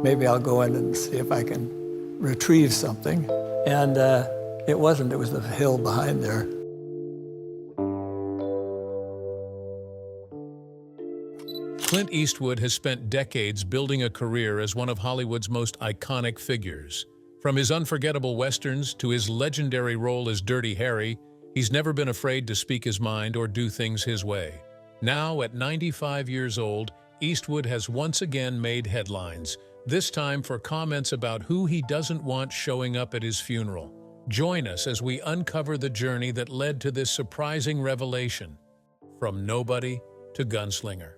maybe I'll go in and see if I can retrieve something. And it wasn't, it was the hill behind there. Clint Eastwood has spent decades building a career as one of Hollywood's most iconic figures. From his unforgettable westerns to his legendary role as Dirty Harry, he's never been afraid to speak his mind or do things his way. Now, at 95 years old, Eastwood has once again made headlines, this time for comments about who he doesn't want showing up at his funeral. Join us as we uncover the journey that led to this surprising revelation. From nobody to gunslinger.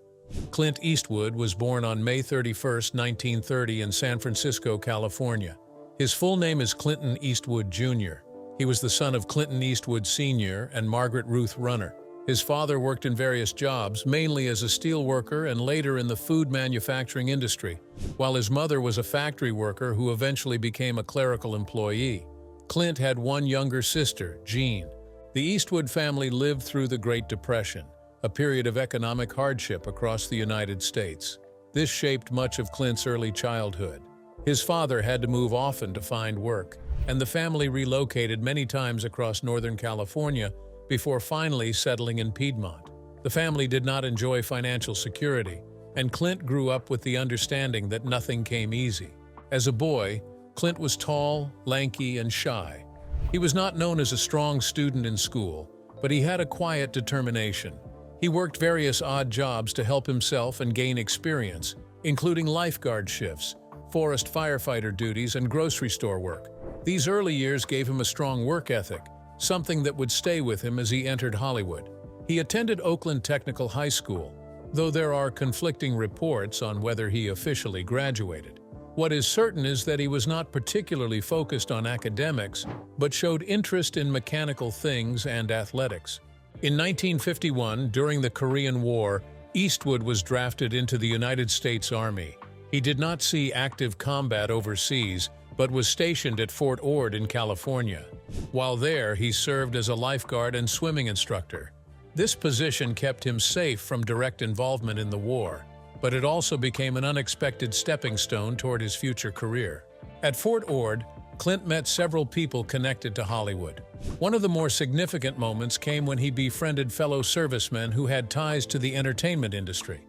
Clint Eastwood was born on May 31, 1930 in San Francisco, California. His full name is Clinton Eastwood, Jr. He was the son of Clinton Eastwood, Sr. and Margaret Ruth Runner. His father worked in various jobs, mainly as a steel worker and later in the food manufacturing industry, while his mother was a factory worker who eventually became a clerical employee. Clint had one younger sister, Jean. The Eastwood family lived through the Great Depression, a period of economic hardship across the United States. This shaped much of Clint's early childhood. His father had to move often to find work, and the family relocated many times across Northern California before finally settling in Piedmont. The family did not enjoy financial security, and Clint grew up with the understanding that nothing came easy. As a boy, Clint was tall, lanky, and shy. He was not known as a strong student in school, but he had a quiet determination. He worked various odd jobs to help himself and gain experience, including lifeguard shifts, forest firefighter duties, and grocery store work. These early years gave him a strong work ethic, something that would stay with him as he entered Hollywood. He attended Oakland Technical High School, though there are conflicting reports on whether he officially graduated. What is certain is that he was not particularly focused on academics, but showed interest in mechanical things and athletics. In 1951, during the Korean War, Eastwood was drafted into the United States Army. He did not see active combat overseas, but was stationed at Fort Ord in California. While there, he served as a lifeguard and swimming instructor. This position kept him safe from direct involvement in the war, but it also became an unexpected stepping stone toward his future career. At Fort Ord, Clint met several people connected to Hollywood. One of the more significant moments came when he befriended fellow servicemen who had ties to the entertainment industry.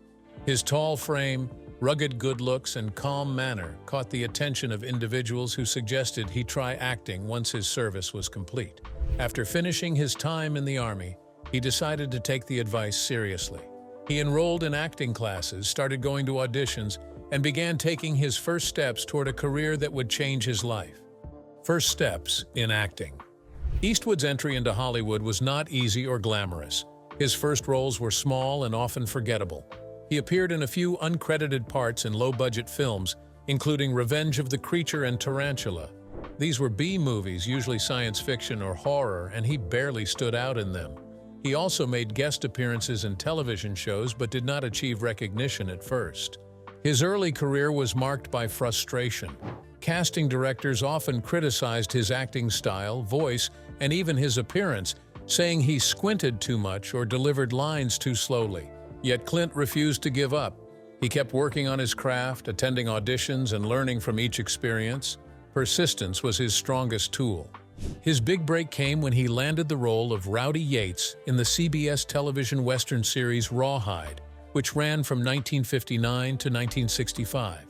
His tall frame, rugged good looks, and calm manner caught the attention of individuals who suggested he try acting once his service was complete. After finishing his time in the Army, he decided to take the advice seriously. He enrolled in acting classes, started going to auditions, and began taking his first steps toward a career that would change his life. First steps in acting. Eastwood's entry into Hollywood was not easy or glamorous. His first roles were small and often forgettable. He appeared in a few uncredited parts in low-budget films, including Revenge of the Creature and Tarantula. These were B movies, usually science fiction or horror, and he barely stood out in them. He also made guest appearances in television shows but did not achieve recognition at first. His early career was marked by frustration. Casting directors often criticized his acting style, voice, and even his appearance, saying he squinted too much or delivered lines too slowly. Yet Clint refused to give up. He kept working on his craft, attending auditions, and learning from each experience. Persistence was his strongest tool. His big break came when he landed the role of Rowdy Yates in the CBS television Western series Rawhide, which ran from 1959 to 1965.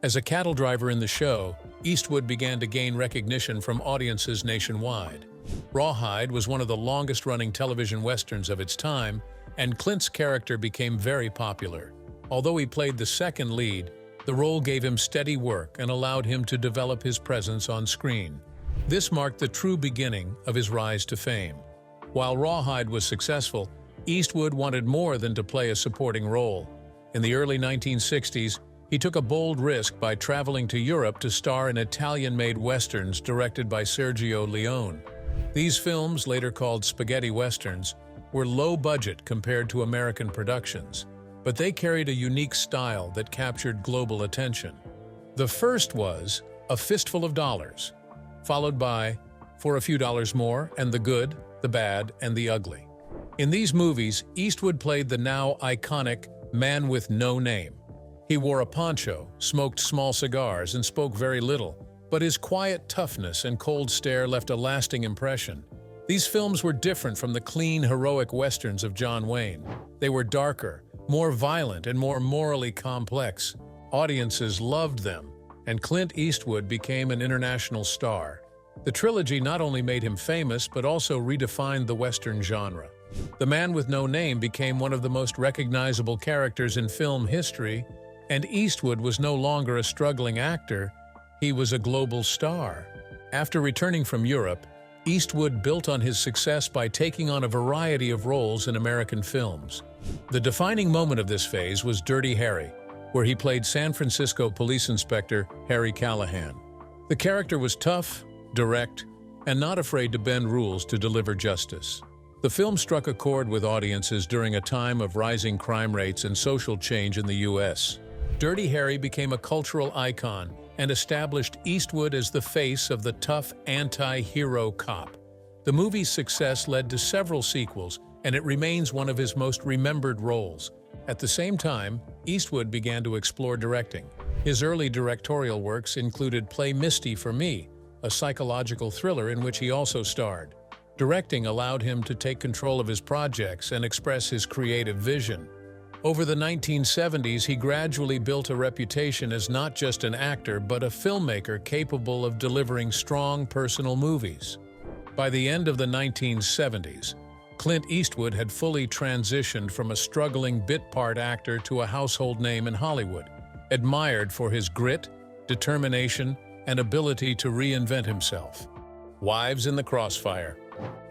As a cattle driver in the show, Eastwood began to gain recognition from audiences nationwide. Rawhide was one of the longest-running television westerns of its time, and Clint's character became very popular. Although he played the second lead, the role gave him steady work and allowed him to develop his presence on screen. This marked the true beginning of his rise to fame. While Rawhide was successful, Eastwood wanted more than to play a supporting role. In the early 1960s, he took a bold risk by traveling to Europe to star in Italian-made westerns directed by Sergio Leone. These films, later called spaghetti westerns, were low-budget compared to American productions, but they carried a unique style that captured global attention. The first was A Fistful of Dollars, followed by For a Few Dollars More and The Good, the Bad, and the Ugly. In these movies, Eastwood played the now iconic man with no name. He wore a poncho, smoked small cigars, and spoke very little, but his quiet toughness and cold stare left a lasting impression. These films were different from the clean, heroic westerns of John Wayne. They were darker, more violent, and more morally complex. Audiences loved them, and Clint Eastwood became an international star. The trilogy not only made him famous, but also redefined the Western genre. The Man with No Name became one of the most recognizable characters in film history, and Eastwood was no longer a struggling actor, he was a global star. After returning from Europe, Eastwood built on his success by taking on a variety of roles in American films. The defining moment of this phase was Dirty Harry, where he played San Francisco police inspector Harry Callahan. The character was tough, direct, and not afraid to bend rules to deliver justice. The film struck a chord with audiences during a time of rising crime rates and social change in the U.S. Dirty Harry became a cultural icon and established Eastwood as the face of the tough anti-hero cop. The movie's success led to several sequels, and it remains one of his most remembered roles. At the same time, Eastwood began to explore directing. His early directorial works included Play Misty for Me, a psychological thriller in which he also starred. Directing allowed him to take control of his projects and express his creative vision. Over the 1970s, he gradually built a reputation as not just an actor, but a filmmaker capable of delivering strong personal movies. By the end of the 1970s, Clint Eastwood had fully transitioned from a struggling bit-part actor to a household name in Hollywood, admired for his grit, determination, and ability to reinvent himself. Wives in the crossfire.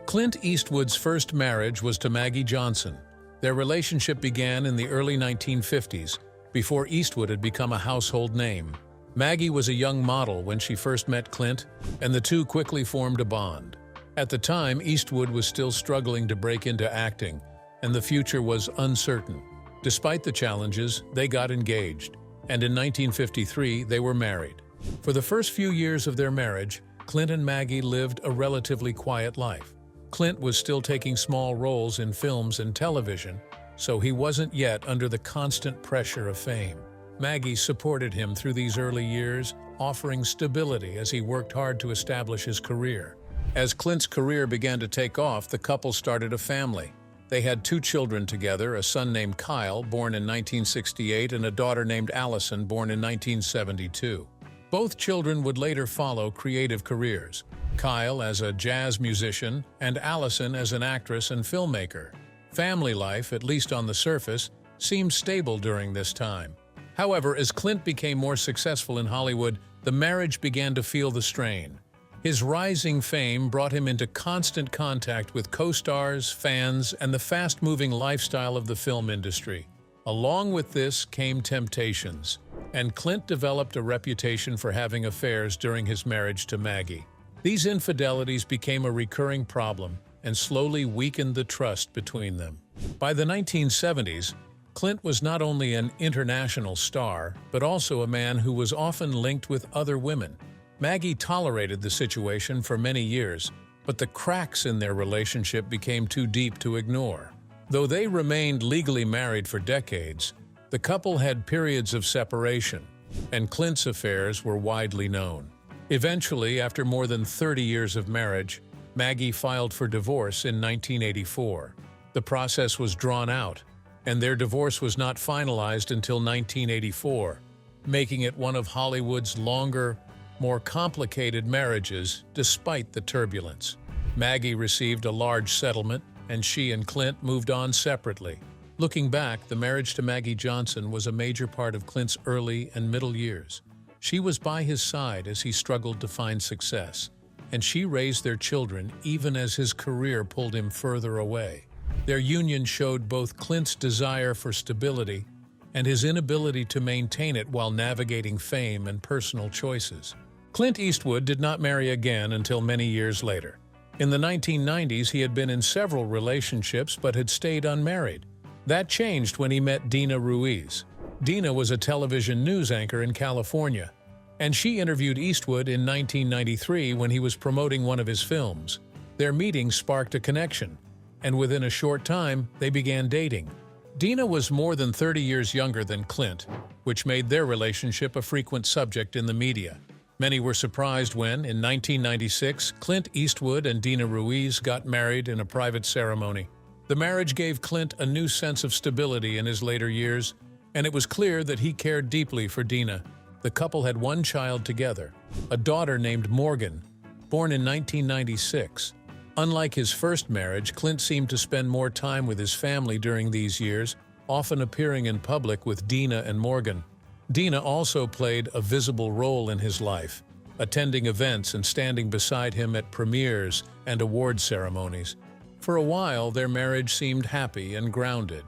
Clint Eastwood's first marriage was to Maggie Johnson. Their relationship began in the early 1950s, before Eastwood had become a household name. Maggie was a young model when she first met Clint, and the two quickly formed a bond. At the time, Eastwood was still struggling to break into acting, and the future was uncertain. Despite the challenges, they got engaged, and in 1953 they were married. For the first few years of their marriage, Clint and Maggie lived a relatively quiet life. Clint was still taking small roles in films and television, so he wasn't yet under the constant pressure of fame. Maggie supported him through these early years, offering stability as he worked hard to establish his career. As Clint's career began to take off, the couple started a family. They had 2 children together, a son named Kyle, born in 1968, and a daughter named Allison, born in 1972. Both children would later follow creative careers. Kyle as a jazz musician, and Allison as an actress and filmmaker. Family life, at least on the surface, seemed stable during this time. However, as Clint became more successful in Hollywood, the marriage began to feel the strain. His rising fame brought him into constant contact with co-stars, fans, and the fast-moving lifestyle of the film industry. Along with this came temptations, and Clint developed a reputation for having affairs during his marriage to Maggie. These infidelities became a recurring problem and slowly weakened the trust between them. By the 1970s, Clint was not only an international star, but also a man who was often linked with other women. Maggie tolerated the situation for many years, but the cracks in their relationship became too deep to ignore. Though they remained legally married for decades, the couple had periods of separation, and Clint's affairs were widely known. Eventually, after more than 30 years of marriage, Maggie filed for divorce in 1984. The process was drawn out, and their divorce was not finalized until 1984, making it one of Hollywood's longer, more complicated marriages despite the turbulence. Maggie received a large settlement, and she and Clint moved on separately. Looking back, the marriage to Maggie Johnson was a major part of Clint's early and middle years. She was by his side as he struggled to find success, and she raised their children even as his career pulled him further away. Their union showed both Clint's desire for stability and his inability to maintain it while navigating fame and personal choices. Clint Eastwood did not marry again until many years later. In the 1990s, he had been in several relationships but had stayed unmarried. That changed when he met Dena Ruiz. Dena was a television news anchor in California, and she interviewed Eastwood in 1993 when he was promoting one of his films. Their meeting sparked a connection, and within a short time, they began dating. Dena was more than 30 years younger than Clint, which made their relationship a frequent subject in the media. Many were surprised when, in 1996, Clint Eastwood and Dena Ruiz got married in a private ceremony. The marriage gave Clint a new sense of stability in his later years, and it was clear that he cared deeply for Dena. The couple had one child together, a daughter named Morgan, born in 1996. Unlike his first marriage, Clint seemed to spend more time with his family during these years, often appearing in public with Dena and Morgan. Dena also played a visible role in his life, attending events and standing beside him at premieres and award ceremonies. For a while, their marriage seemed happy and grounded.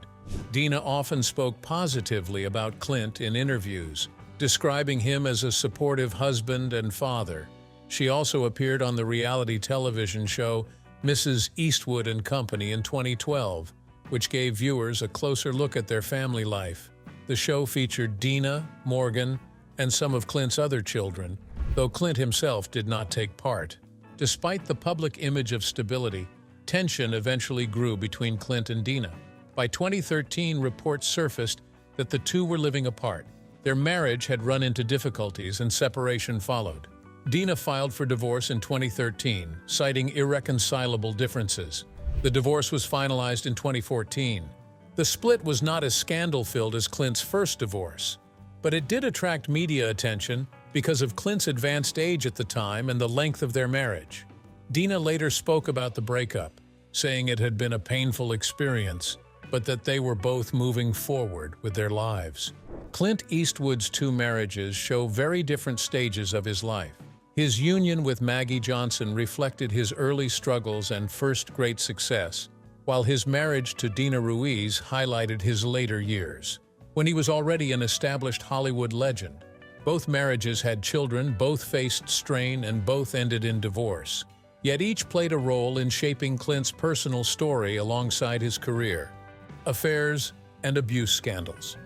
Dena often spoke positively about Clint in interviews, describing him as a supportive husband and father. She also appeared on the reality television show Mrs. Eastwood and Company in 2012, which gave viewers a closer look at their family life. The show featured Dena, Morgan, and some of Clint's other children, though Clint himself did not take part. Despite the public image of stability, tension eventually grew between Clint and Dena. By 2013, reports surfaced that the two were living apart. Their marriage had run into difficulties and separation followed. Dena filed for divorce in 2013, citing irreconcilable differences. The divorce was finalized in 2014. The split was not as scandal-filled as Clint's first divorce, but it did attract media attention because of Clint's advanced age at the time and the length of their marriage. Dena later spoke about the breakup, saying it had been a painful experience, but that they were both moving forward with their lives. Clint Eastwood's two marriages show very different stages of his life. His union with Maggie Johnson reflected his early struggles and first great success, while his marriage to Dena Ruiz highlighted his later years, when he was already an established Hollywood legend. Both marriages had children, both faced strain, and both ended in divorce. Yet each played a role in shaping Clint's personal story alongside his career, affairs, and abuse scandals.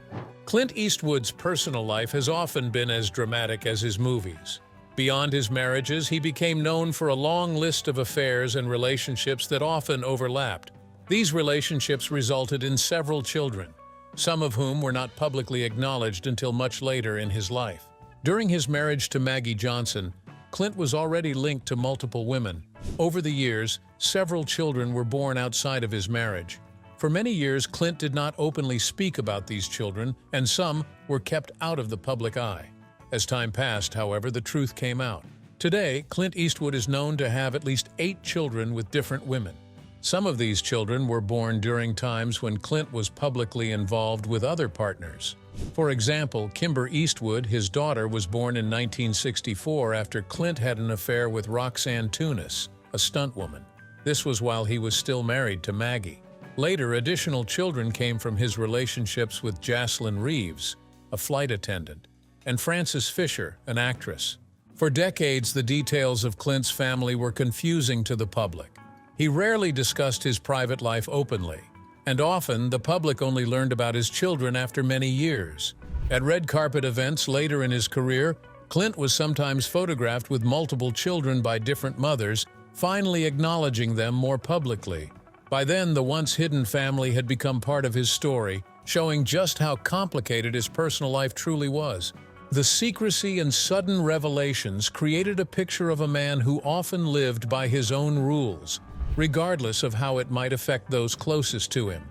Clint Eastwood's personal life has often been as dramatic as his movies. Beyond his marriages, he became known for a long list of affairs and relationships that often overlapped. These relationships resulted in several children, some of whom were not publicly acknowledged until much later in his life. During his marriage to Maggie Johnson, Clint was already linked to multiple women. Over the years, several children were born outside of his marriage. For many years, Clint did not openly speak about these children, and some were kept out of the public eye. As time passed, however, the truth came out. Today, Clint Eastwood is known to have at least 8 children with different women. Some of these children were born during times when Clint was publicly involved with other partners. For example, Kimber Eastwood, his daughter, was born in 1964 after Clint had an affair with Roxanne Tunis, a stuntwoman. This was while he was still married to Maggie. Later, additional children came from his relationships with Jocelyn Reeves, a flight attendant, and Frances Fisher, an actress. For decades, the details of Clint's family were confusing to the public. He rarely discussed his private life openly, and often the public only learned about his children after many years. At red carpet events later in his career, Clint was sometimes photographed with multiple children by different mothers, finally acknowledging them more publicly. By then, the once hidden family had become part of his story, showing just how complicated his personal life truly was. The secrecy and sudden revelations created a picture of a man who often lived by his own rules, regardless of how it might affect those closest to him.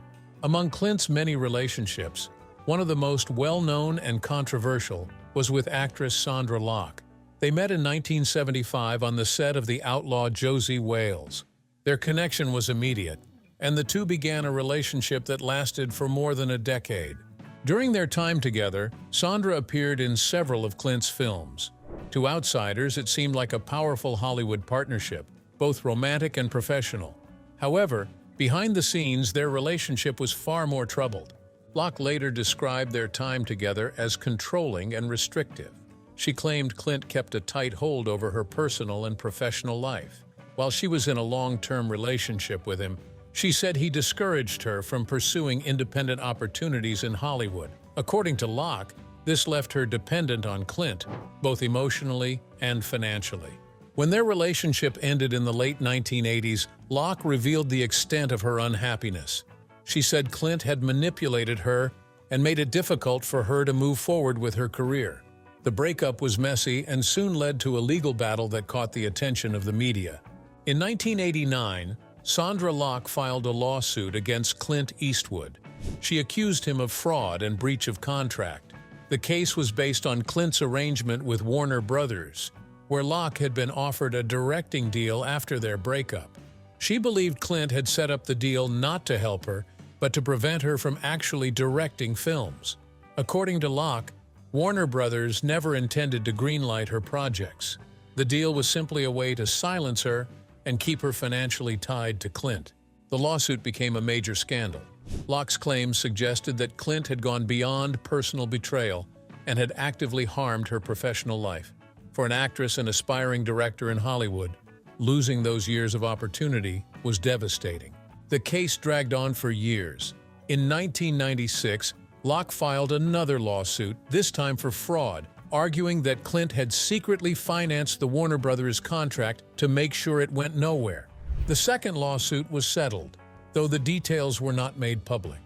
Among Clint's many relationships, one of the most well-known and controversial was with actress Sondra Locke. They met in 1975 on the set of The Outlaw Josie Wales. Their connection was immediate, and the two began a relationship that lasted for more than a decade. During their time together, Sondra appeared in several of Clint's films. To outsiders, it seemed like a powerful Hollywood partnership, both romantic and professional. However, behind the scenes, their relationship was far more troubled. Locke later described their time together as controlling and restrictive. She claimed Clint kept a tight hold over her personal and professional life. While she was in a long-term relationship with him, she said he discouraged her from pursuing independent opportunities in Hollywood. According to Locke, this left her dependent on Clint, both emotionally and financially. When their relationship ended in the late 1980s, Locke revealed the extent of her unhappiness. She said Clint had manipulated her and made it difficult for her to move forward with her career. The breakup was messy and soon led to a legal battle that caught the attention of the media. In 1989, Sondra Locke filed a lawsuit against Clint Eastwood. She accused him of fraud and breach of contract. The case was based on Clint's arrangement with Warner Brothers, where Locke had been offered a directing deal after their breakup. She believed Clint had set up the deal not to help her, but to prevent her from actually directing films. According to Locke, Warner Brothers never intended to greenlight her projects. The deal was simply a way to silence her and keep her financially tied to Clint. The lawsuit became a major scandal. Locke's claims suggested that Clint had gone beyond personal betrayal and had actively harmed her professional life. For an actress and aspiring director in Hollywood, losing those years of opportunity was devastating. The case dragged on for years. In 1996, Locke filed another lawsuit, this time for fraud, arguing that Clint had secretly financed the Warner Brothers contract to make sure it went nowhere. The second lawsuit was settled, though the details were not made public.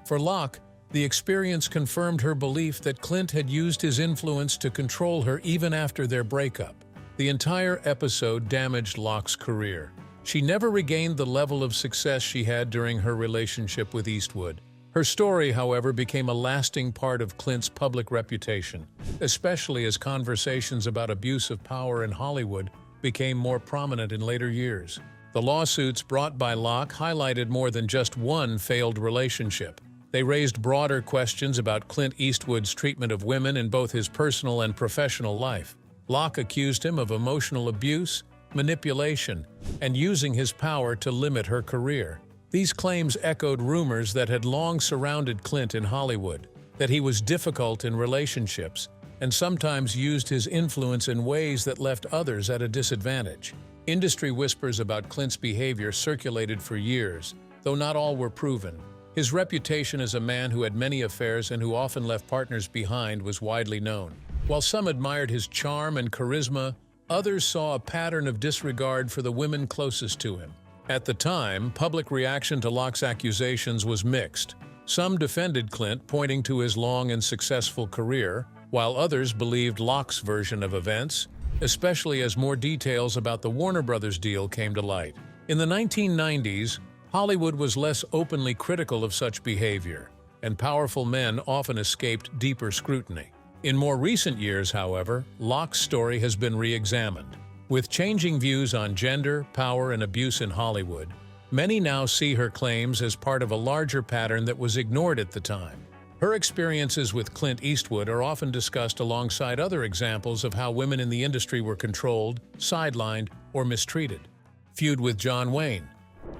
For Locke, the experience confirmed her belief that Clint had used his influence to control her even after their breakup. The entire episode damaged Locke's career. She never regained the level of success she had during her relationship with Eastwood. Her story, however, became a lasting part of Clint's public reputation, especially as conversations about abuse of power in Hollywood became more prominent in later years. The lawsuits brought by Locke highlighted more than just one failed relationship. They raised broader questions about Clint Eastwood's treatment of women in both his personal and professional life. Locke accused him of emotional abuse, manipulation, and using his power to limit her career. These claims echoed rumors that had long surrounded Clint in Hollywood, that he was difficult in relationships and sometimes used his influence in ways that left others at a disadvantage. Industry whispers about Clint's behavior circulated for years, though not all were proven. His reputation as a man who had many affairs and who often left partners behind was widely known. While some admired his charm and charisma, others saw a pattern of disregard for the women closest to him. At the time, public reaction to Locke's accusations was mixed. Some defended Clint, pointing to his long and successful career, while others believed Locke's version of events, especially as more details about the Warner Brothers deal came to light. In the 1990s, Hollywood was less openly critical of such behavior, and powerful men often escaped deeper scrutiny. In more recent years, however, Locke's story has been re-examined. With changing views on gender, power, and abuse in Hollywood, many now see her claims as part of a larger pattern that was ignored at the time. Her experiences with Clint Eastwood are often discussed alongside other examples of how women in the industry were controlled, sidelined, or mistreated. Feud with John Wayne.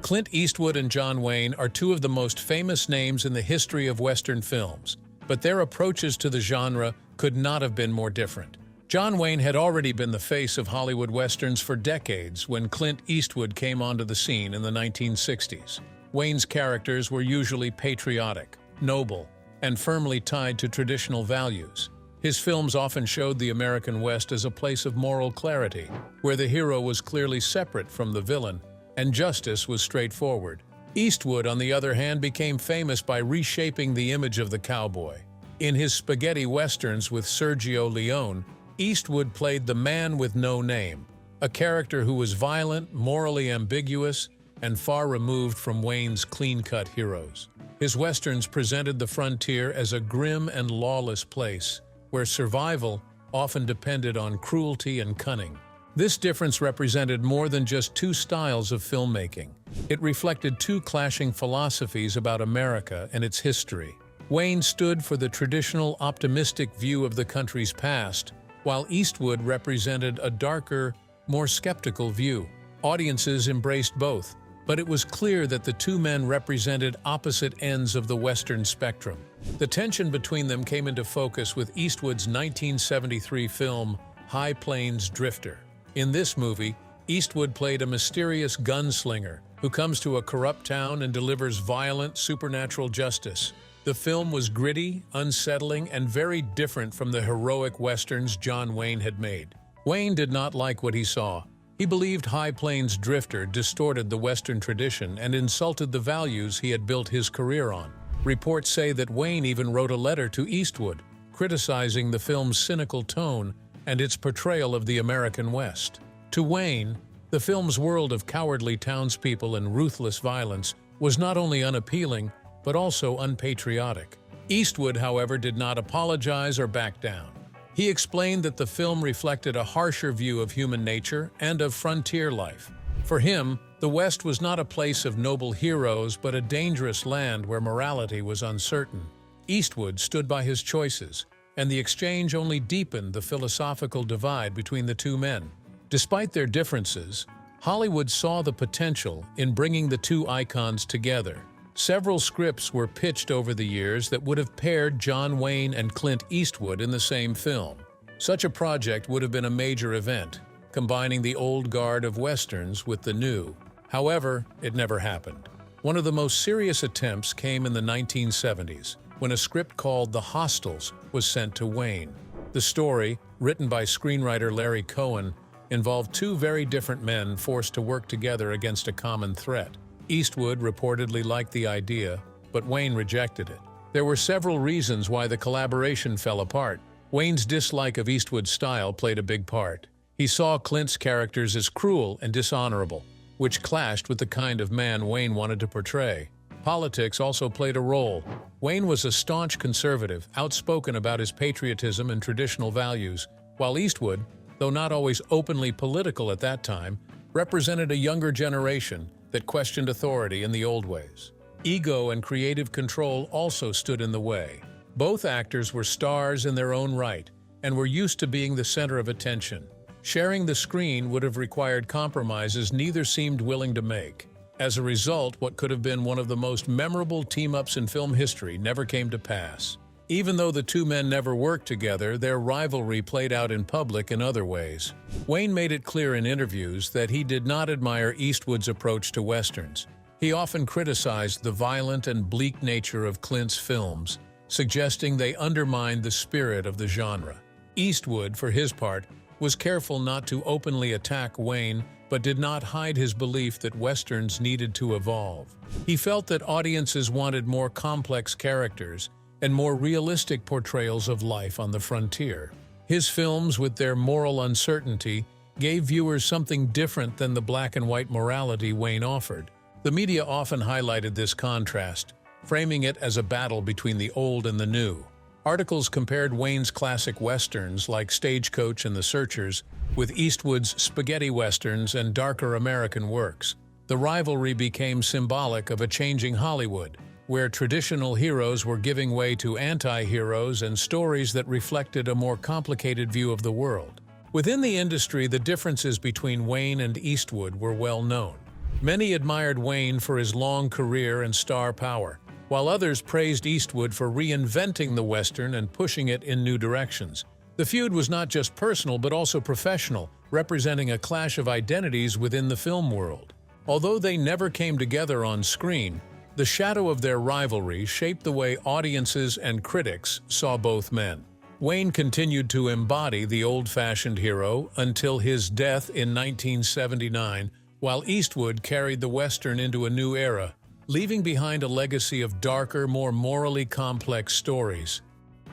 Clint Eastwood and John Wayne are two of the most famous names in the history of Western films, but their approaches to the genre could not have been more different. John Wayne had already been the face of Hollywood Westerns for decades when Clint Eastwood came onto the scene in the 1960s. Wayne's characters were usually patriotic, noble, and firmly tied to traditional values. His films often showed the American West as a place of moral clarity, where the hero was clearly separate from the villain, and justice was straightforward. Eastwood, on the other hand, became famous by reshaping the image of the cowboy. In his spaghetti westerns with Sergio Leone, Eastwood played the man with no name, a character who was violent, morally ambiguous, and far removed from Wayne's clean-cut heroes. His westerns presented the frontier as a grim and lawless place, where survival often depended on cruelty and cunning. This difference represented more than just two styles of filmmaking. It reflected two clashing philosophies about America and its history. Wayne stood for the traditional, optimistic view of the country's past, while Eastwood represented a darker, more skeptical view. Audiences embraced both, but it was clear that the two men represented opposite ends of the Western spectrum. The tension between them came into focus with Eastwood's 1973 film, High Plains Drifter. In this movie, Eastwood played a mysterious gunslinger who comes to a corrupt town and delivers violent, supernatural justice. The film was gritty, unsettling, and very different from the heroic westerns John Wayne had made. Wayne did not like what he saw, He believed High Plains drifter distorted the Western tradition and insulted the values he had built his career on. Reports say that Wayne even wrote a letter to Eastwood, criticizing the film's cynical tone and its portrayal of the American West. To Wayne, the film's world of cowardly townspeople and ruthless violence was not only unappealing, but also unpatriotic. Eastwood, however, did not apologize or back down. He explained that the film reflected a harsher view of human nature and of frontier life. For him, the West was not a place of noble heroes, but a dangerous land where morality was uncertain. Eastwood stood by his choices, and the exchange only deepened the philosophical divide between the two men. Despite their differences, Hollywood saw the potential in bringing the two icons together. Several scripts were pitched over the years that would have paired John Wayne and Clint Eastwood in the same film. Such a project would have been a major event, combining the old guard of westerns with the new. However, it never happened. One of the most serious attempts came in the 1970s, when a script called The Hostiles was sent to Wayne. The story, written by screenwriter Larry Cohen, involved two very different men forced to work together against a common threat. Eastwood reportedly liked the idea, but Wayne rejected it. There were several reasons why the collaboration fell apart. Wayne's dislike of Eastwood's style played a big part. He saw Clint's characters as cruel and dishonorable, which clashed with the kind of man Wayne wanted to portray. Politics also played a role. Wayne was a staunch conservative, outspoken about his patriotism and traditional values, while Eastwood, though not always openly political at that time, represented a younger generation that questioned authority in the old ways. Ego and creative control also stood in the way. Both actors were stars in their own right and were used to being the center of attention. Sharing the screen would have required compromises neither seemed willing to make. As a result, what could have been one of the most memorable team-ups in film history never came to pass. Even though the two men never worked together, their rivalry played out in public in other ways. Wayne made it clear in interviews that he did not admire Eastwood's approach to westerns. He often criticized the violent and bleak nature of Clint's films, suggesting they undermined the spirit of the genre. Eastwood, for his part, was careful not to openly attack Wayne, but did not hide his belief that westerns needed to evolve. He felt that audiences wanted more complex characters and more realistic portrayals of life on the frontier. His films, with their moral uncertainty, gave viewers something different than the black and white morality Wayne offered. The media often highlighted this contrast, framing it as a battle between the old and the new. Articles compared Wayne's classic westerns, like Stagecoach and The Searchers, with Eastwood's spaghetti westerns and darker American works. The rivalry became symbolic of a changing Hollywood, where traditional heroes were giving way to anti-heroes and stories that reflected a more complicated view of the world. Within the industry, the differences between Wayne and Eastwood were well known. Many admired Wayne for his long career and star power, while others praised Eastwood for reinventing the Western and pushing it in new directions. The feud was not just personal but also professional, representing a clash of identities within the film world. Although they never came together on screen, the shadow of their rivalry shaped the way audiences and critics saw both men. Wayne continued to embody the old-fashioned hero until his death in 1979, while Eastwood carried the Western into a new era, leaving behind a legacy of darker, more morally complex stories.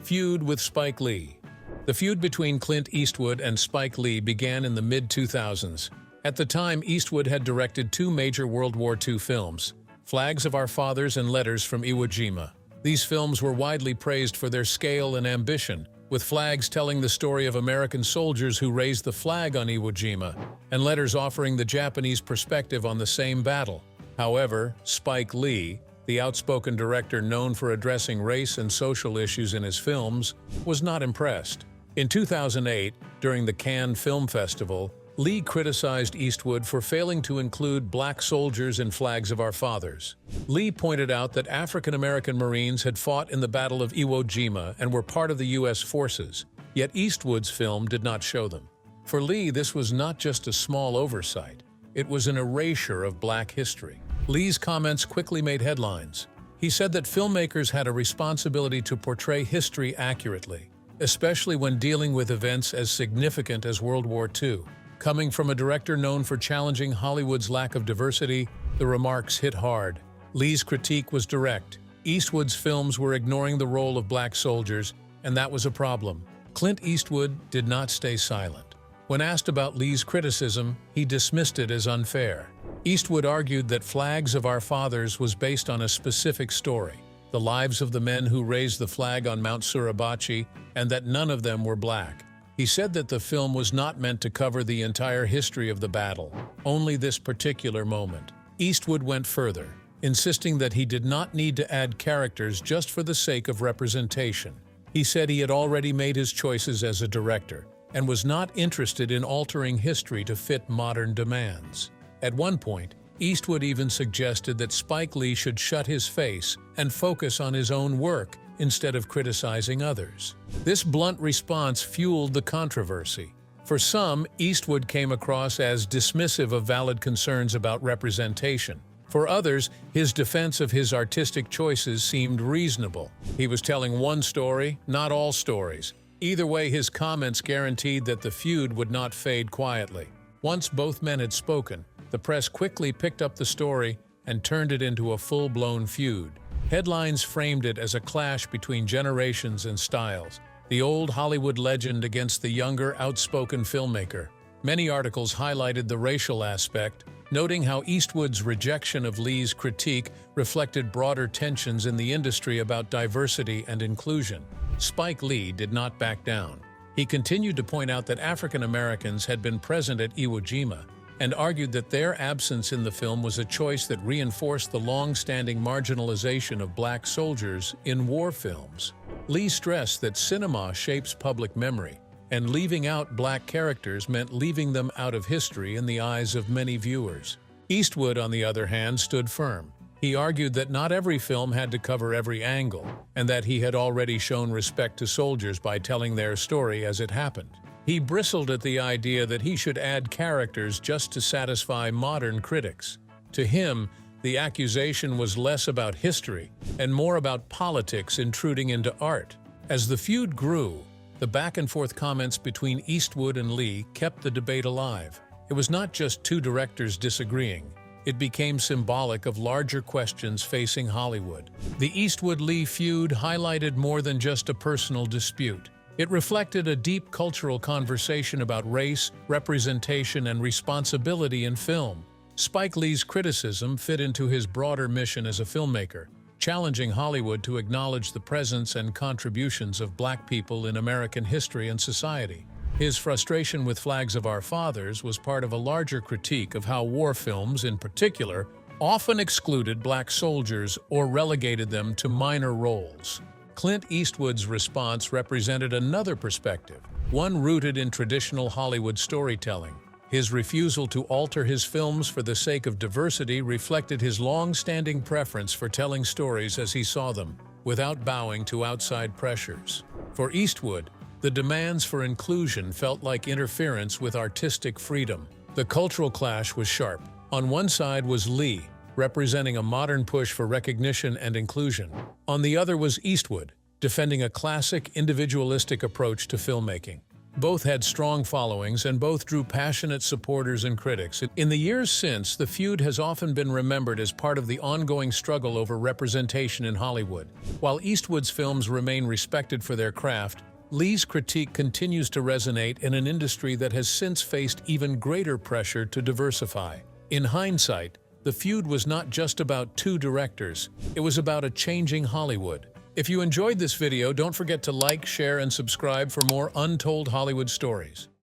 Feud with Spike Lee. The feud between Clint Eastwood and Spike Lee began in the mid-2000s. At the time, Eastwood had directed two major World War II films, Flags of Our Fathers and Letters from Iwo Jima. These films were widely praised for their scale and ambition, with Flags telling the story of American soldiers who raised the flag on Iwo Jima, and Letters offering the Japanese perspective on the same battle. However, Spike Lee, the outspoken director known for addressing race and social issues in his films, was not impressed. In 2008, during the Cannes Film Festival, Lee criticized Eastwood for failing to include black soldiers in Flags of Our Fathers. Lee pointed out that African-American Marines had fought in the Battle of Iwo Jima and were part of the U.S. forces, yet Eastwood's film did not show them. For Lee, this was not just a small oversight, it was an erasure of black history. Lee's comments quickly made headlines. He said that filmmakers had a responsibility to portray history accurately, especially when dealing with events as significant as World War II. Coming from a director known for challenging Hollywood's lack of diversity, the remarks hit hard. Lee's critique was direct. Eastwood's films were ignoring the role of black soldiers, and that was a problem. Clint Eastwood did not stay silent. When asked about Lee's criticism, he dismissed it as unfair. Eastwood argued that Flags of Our Fathers was based on a specific story, the lives of the men who raised the flag on Mount Suribachi, and that none of them were black. He said that the film was not meant to cover the entire history of the battle, only this particular moment. Eastwood went further, insisting that he did not need to add characters just for the sake of representation. He said he had already made his choices as a director and was not interested in altering history to fit modern demands. At one point, Eastwood even suggested that Spike Lee should shut his face and focus on his own work instead of criticizing others. This blunt response fueled the controversy. For some, Eastwood came across as dismissive of valid concerns about representation. For others, his defense of his artistic choices seemed reasonable. He was telling one story, not all stories. Either way, his comments guaranteed that the feud would not fade quietly. Once both men had spoken, the press quickly picked up the story and turned it into a full-blown feud. Headlines framed it as a clash between generations and styles, the old Hollywood legend against the younger, outspoken filmmaker. Many articles highlighted the racial aspect, noting how Eastwood's rejection of Lee's critique reflected broader tensions in the industry about diversity and inclusion. Spike Lee did not back down. He continued to point out that African Americans had been present at Iwo Jima and argued that their absence in the film was a choice that reinforced the long-standing marginalization of black soldiers in war films. Lee stressed that cinema shapes public memory, and leaving out black characters meant leaving them out of history in the eyes of many viewers. Eastwood, on the other hand, stood firm. He argued that not every film had to cover every angle, and that he had already shown respect to soldiers by telling their story as it happened. He bristled at the idea that he should add characters just to satisfy modern critics. To him, the accusation was less about history and more about politics intruding into art. As the feud grew, the back-and-forth comments between Eastwood and Lee kept the debate alive. It was not just two directors disagreeing. It became symbolic of larger questions facing Hollywood. The Eastwood-Lee feud highlighted more than just a personal dispute. It reflected a deep cultural conversation about race, representation, and responsibility in film. Spike Lee's criticism fit into his broader mission as a filmmaker, challenging Hollywood to acknowledge the presence and contributions of black people in American history and society. His frustration with Flags of Our Fathers was part of a larger critique of how war films, in particular, often excluded black soldiers or relegated them to minor roles. Clint Eastwood's response represented another perspective, one rooted in traditional Hollywood storytelling. His refusal to alter his films for the sake of diversity reflected his long-standing preference for telling stories as he saw them, without bowing to outside pressures. For Eastwood, the demands for inclusion felt like interference with artistic freedom. The cultural clash was sharp. On one side was Lee, representing a modern push for recognition and inclusion. On the other was Eastwood, defending a classic, individualistic approach to filmmaking. Both had strong followings and both drew passionate supporters and critics. In the years since, the feud has often been remembered as part of the ongoing struggle over representation in Hollywood. While Eastwood's films remain respected for their craft, Lee's critique continues to resonate in an industry that has since faced even greater pressure to diversify. In hindsight, the feud was not just about two directors, it was about a changing Hollywood. If you enjoyed this video, don't forget to like, share, and subscribe for more untold Hollywood stories.